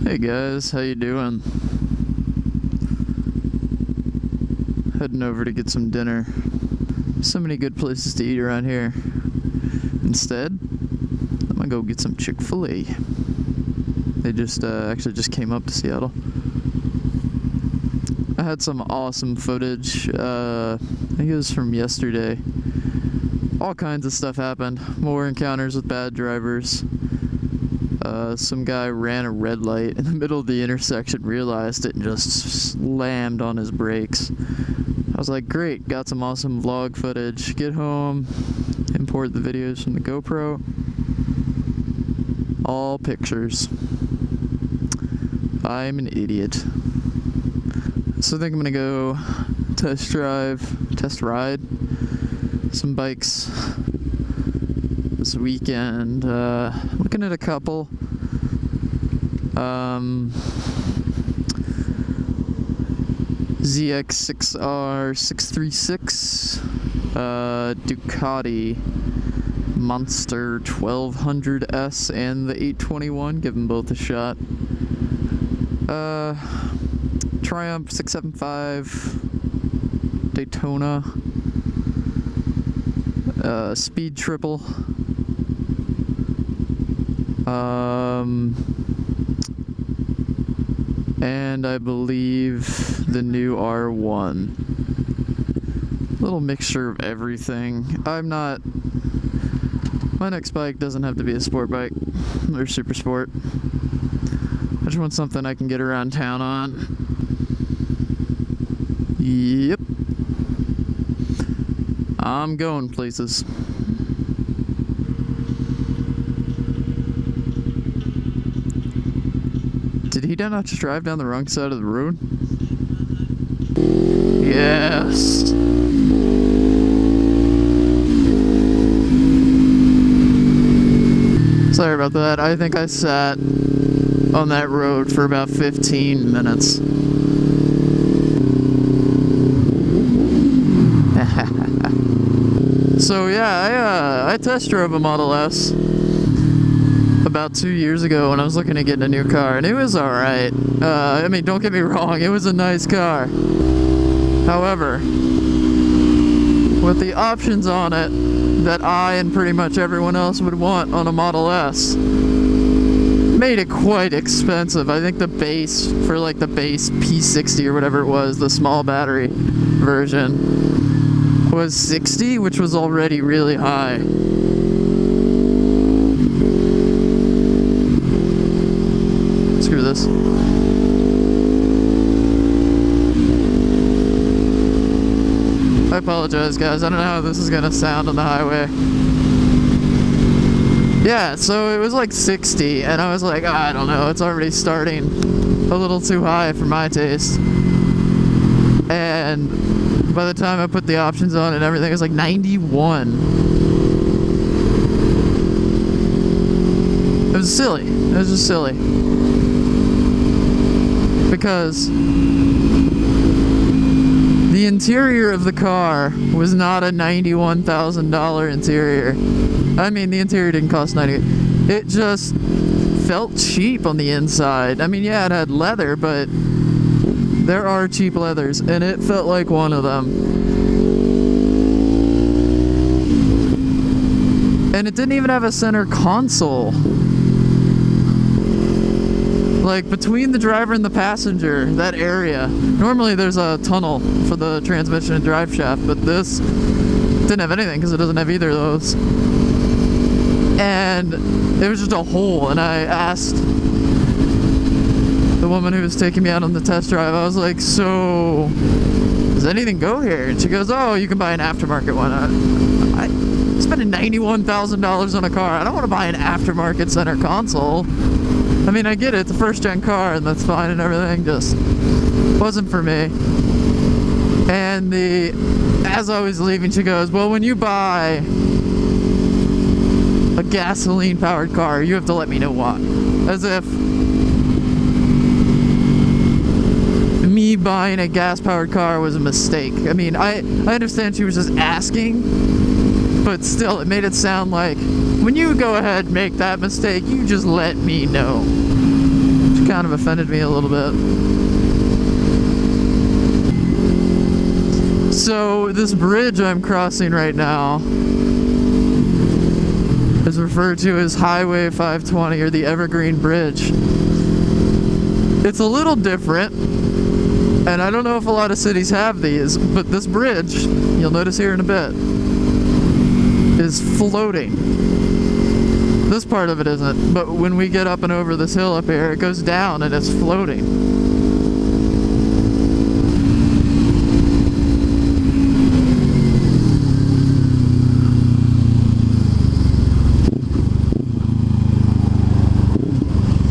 Hey guys, how you doing? Heading over to get some dinner. So many good places to eat around here. Instead, I'm gonna go get some Chick-fil-A. They just actually just came up to Seattle. I had some awesome footage. I think it was from yesterday. All kinds of stuff happened. More encounters with bad drivers. Some guy ran a red light in the middle of the intersection, realized it, and just slammed on his brakes. I was like, great, got some awesome vlog footage. Get home, import the videos from the GoPro. All pictures. I'm an idiot. So I think I'm gonna go test ride some bikes this weekend. Looking at a couple. ZX6R 636, Ducati Monster 1200S, and the 821. Give them both a shot. Triumph 675, Daytona, Speed Triple, and I believe the new R1. Little mixture of everything. My next bike doesn't have to be a sport bike or super sport. I just want something I can get around town on. Yep. I'm going places. Did he not just drive down the wrong side of the road? Yes. Sorry about that. I think I sat on that road for about 15 minutes. So yeah, I test drove a Model S about 2 years ago when I was looking at getting a new car, and it was alright. I mean, don't get me wrong, it was a nice car. However, with the options on it that I and pretty much everyone else would want on a Model S, made it quite expensive. I think the base, for like the base P60 or whatever it was, the small battery version, was $60, which was already really high. Screw this. I apologize, guys. I don't know how this is gonna sound on the highway. Yeah, so it was like 60, and I was like, I don't know, it's already starting a little too high for my taste. And by the time I put the options on and everything, it was like 91. It was silly. It was just silly. Because the interior of the car was not a $91,000 interior. I mean, the interior didn't cost $90,000. It just felt cheap on the inside. I mean, yeah, it had leather, but there are cheap leathers, and it felt like one of them. And it didn't even have a center console. Like, between the driver and the passenger, that area, normally there's a tunnel for the transmission and drive shaft, but this didn't have anything because it doesn't have either of those. And it was just a hole, and I asked the woman who was taking me out on the test drive, I was like, so does anything go here? And she goes, oh, you can buy an aftermarket one. I'm spending $91,000 on a car. I don't want to buy an aftermarket center console. I mean, I get it, it's a first-gen car, and that's fine and everything, just wasn't for me. And as I was leaving, she goes, well, when you buy a gasoline-powered car, you have to let me know why. As if me buying a gas-powered car was a mistake. I mean, I understand she was just asking, but still, it made it sound like, when you go ahead and make that mistake, you just let me know. Which kind of offended me a little bit. So this bridge I'm crossing right now is referred to as Highway 520, or the Evergreen Bridge. It's a little different, and I don't know if a lot of cities have these, but this bridge, you'll notice here in a bit, is floating. This part of it isn't, but when we get up and over this hill up here, it goes down and it's floating.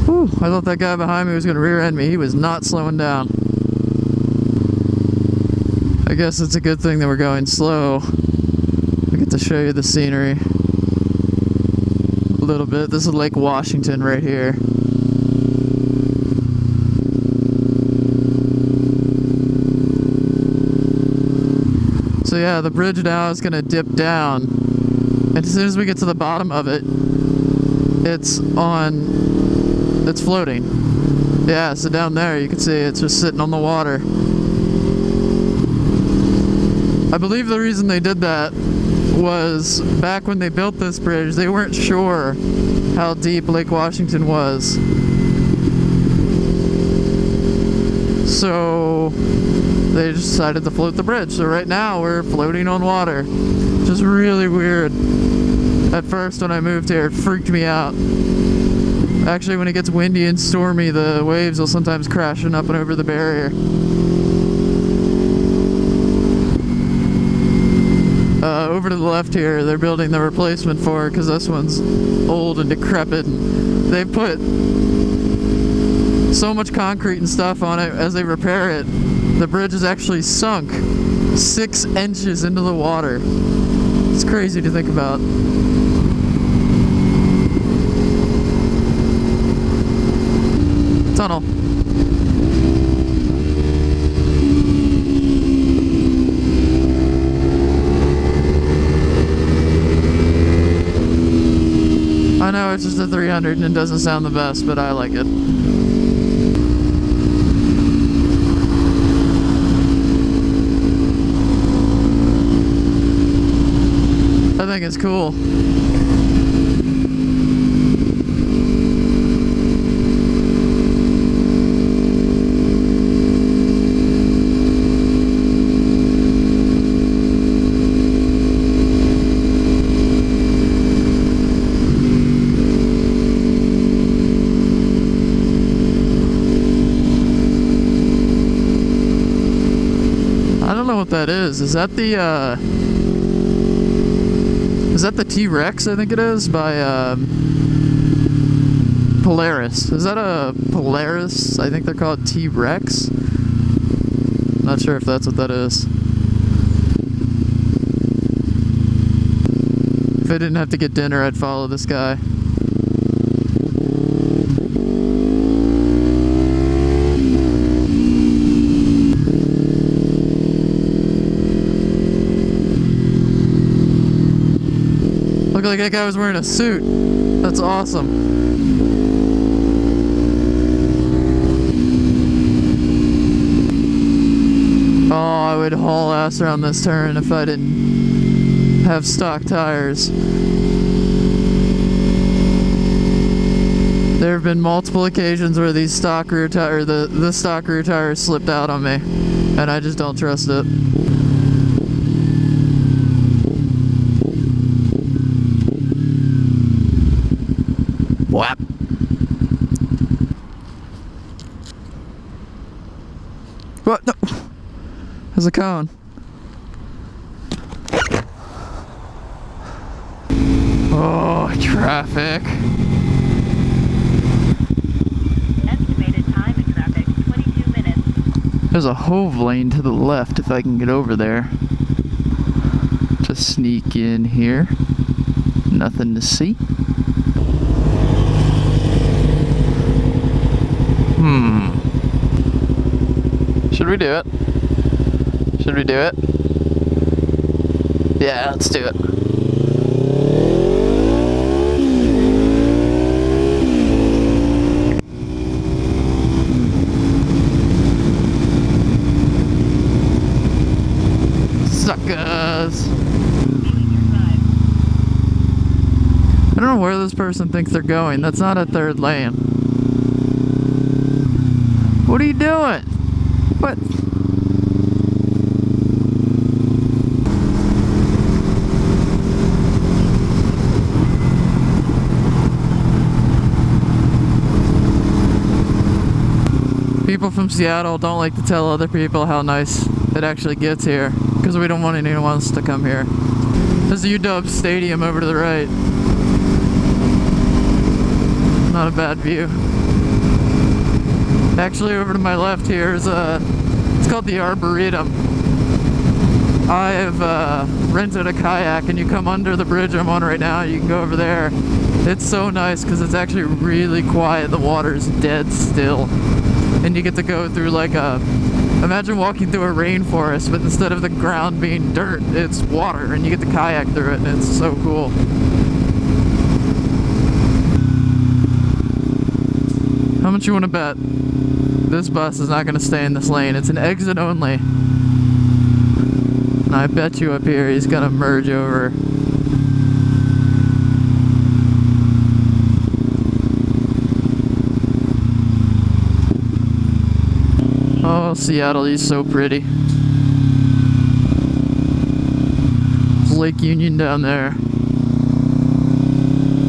Whew, I thought that guy behind me was going to rear end me. He was not slowing down. I guess it's a good thing that we're going slow. I get to show you the scenery a little bit. This is Lake Washington right here. So yeah, the bridge now is going to dip down, and as soon as we get to the bottom of it, it's floating. Yeah, so down there you can see it's just sitting on the water. I believe the reason they did that was back when they built this bridge, they weren't sure how deep Lake Washington was. So they just decided to float the bridge. So right now we're floating on water. Just really weird. At first when I moved here, it freaked me out. Actually, when it gets windy and stormy, the waves will sometimes crashing up and over the barrier. Over to the left here, they're building the replacement for it because this one's old and decrepit. And they've put so much concrete and stuff on it as they repair it. The bridge is actually sunk 6 inches into the water. It's crazy to think about. Tunnel. I know it's just a 300 and it doesn't sound the best, but I like it. I think it's cool. That is that the T-Rex? I think it is, by Polaris. Is that a Polaris? I think they're called T-Rex. Not sure if that's what that is. If I didn't have to get dinner, I'd follow this guy. Looked like that guy was wearing a suit. That's awesome. Oh, I would haul ass around this turn if I didn't have stock tires. There have been multiple occasions where these stock rear tire, the stock rear tires slipped out on me, and I just don't trust it. Whap. What? No. There's a cone. Oh, traffic. Estimated time in traffic, 22 minutes. There's a Hove lane to the left if I can get over there. Just sneak in here. Nothing to see. Should we do it? Should we do it? Yeah, let's do it. where this person thinks they're going. That's not a third lane. What are you doing? What? People from Seattle don't like to tell other people how nice it actually gets here because we don't want anyone else to come here. There's UW Stadium over to the right. Not a bad view. Actually, over to my left here is it's called the Arboretum. I have rented a kayak, and you come under the bridge I'm on right now. You can go over there. It's so nice because it's actually really quiet. The water's dead still. And you get to go through like imagine walking through a rainforest, but instead of the ground being dirt, it's water, and you get to kayak through it, and it's so cool. How much you want to bet this bus is not going to stay in this lane? It's an exit only. And I bet you up here he's going to merge over. Oh, Seattle, he's so pretty. There's Lake Union down there.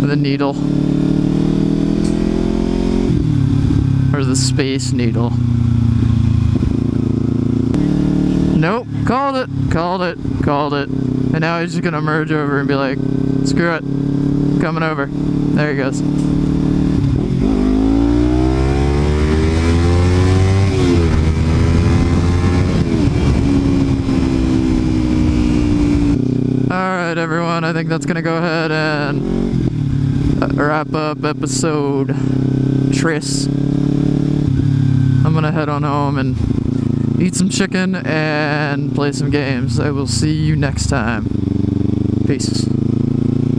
With a needle. Or the Space Needle. Nope, called it, called it, called it. And now he's just gonna merge over and be like, screw it, coming over. There he goes. Alright everyone, I think that's gonna go ahead and wrap up episode Tris. I'm gonna head on home and eat some chicken and play some games. I will see you next time. Peace.